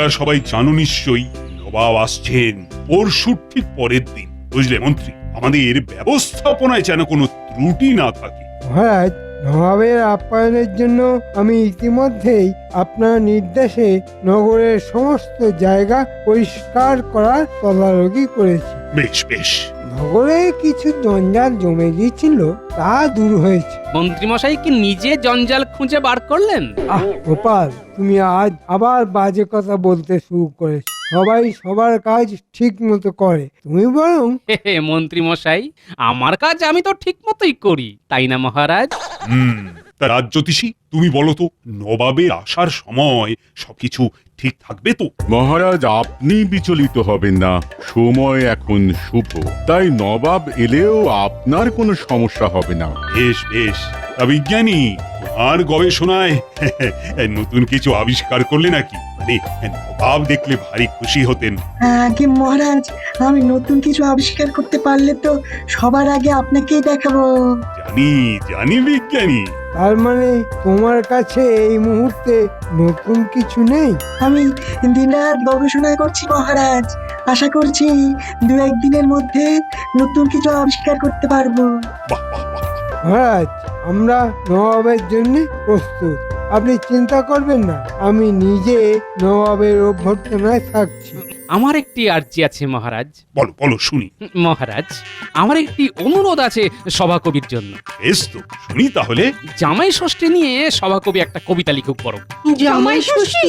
তোমরা সবাই জানো নিশ্চয়ই নবাব আসছেন পরশুর ঠিক পরের দিন। বুঝলে মন্ত্রী, আমাদের ব্যবস্থাপনায় যেন কোনো ত্রুটি না থাকে। মহারাজ, নবাবের আপ্যায়নের জন্য আমি ইতিমধ্যেই আপনার নির্দেশে নগরের সমস্ত জায়গা পরিষ্কার করার তদারকি করেছি। বেশ বেশ। নগরে কিছু জঞ্জাল জমে গিয়েছিল, তা দূর হয়েছে। মন্ত্রীমশাই কি নিজে জঞ্জাল খুঁজে বার করলেন? আহ গোপাল, তুমি আজ আবার বাজে কথা বলতে শুরু করেছো। সবাই সবার কাজ ঠিক মতো করে, তুমি বরং মন্ত্রীমশাই, আমার কাজ আমি তো ঠিক মতোই করি, তাই না মহারাজ? তা রাজজ্যোতিষী, তুমি বলো তো, নবাবের আসার সময় সবকিছু ঠিক থাকবে তো? মহারাজ, আপনি বিচলিত হবেন না। সময় এখন শুভ, তাই নবাব এলেও আপনার কোনো সমস্যা হবে না। বেশ বেশ। তা বিজ্ঞানী, আর গবেষণায় নতুন কিছু আবিষ্কার করলে নাকি? মানে নবাব দেখলে ভারী খুশি হতেন। আগে মহারাজ, আমি নতুন কিছু আবিষ্কার করতে পারলে তো সবার আগে আপনাকেই দেখাবো। জানি জানি বিজ্ঞানী। তার মানে তোমার কাছে এই মুহূর্তে নতুন কিছু নেই? আমি দিনরাত গবেষণা করছি মহারাজ, আশা করছি দু একদিনের মধ্যে নতুন কিছু আবিষ্কার করতে পারবো। বাহ বাহ বাহ। মহারাজ, আমরা নবাবের জন্য প্রস্তুত, আপনি চিন্তা করবেন না। আমি নিজে নবাবের অভ্যর্থনায় থাকছি। আমার একটি আর্জি আছে মহারাজ। বলো বলো শুনি। মহারাজ, আমার একটি অনুরোধ আছে সভাকবির জন্য। বেশ তো, শুনি তাহলে। জামাই ষষ্ঠী নিয়ে সভাকবি একটা কবিতা লিখুক বড়। জামাই ষষ্ঠী?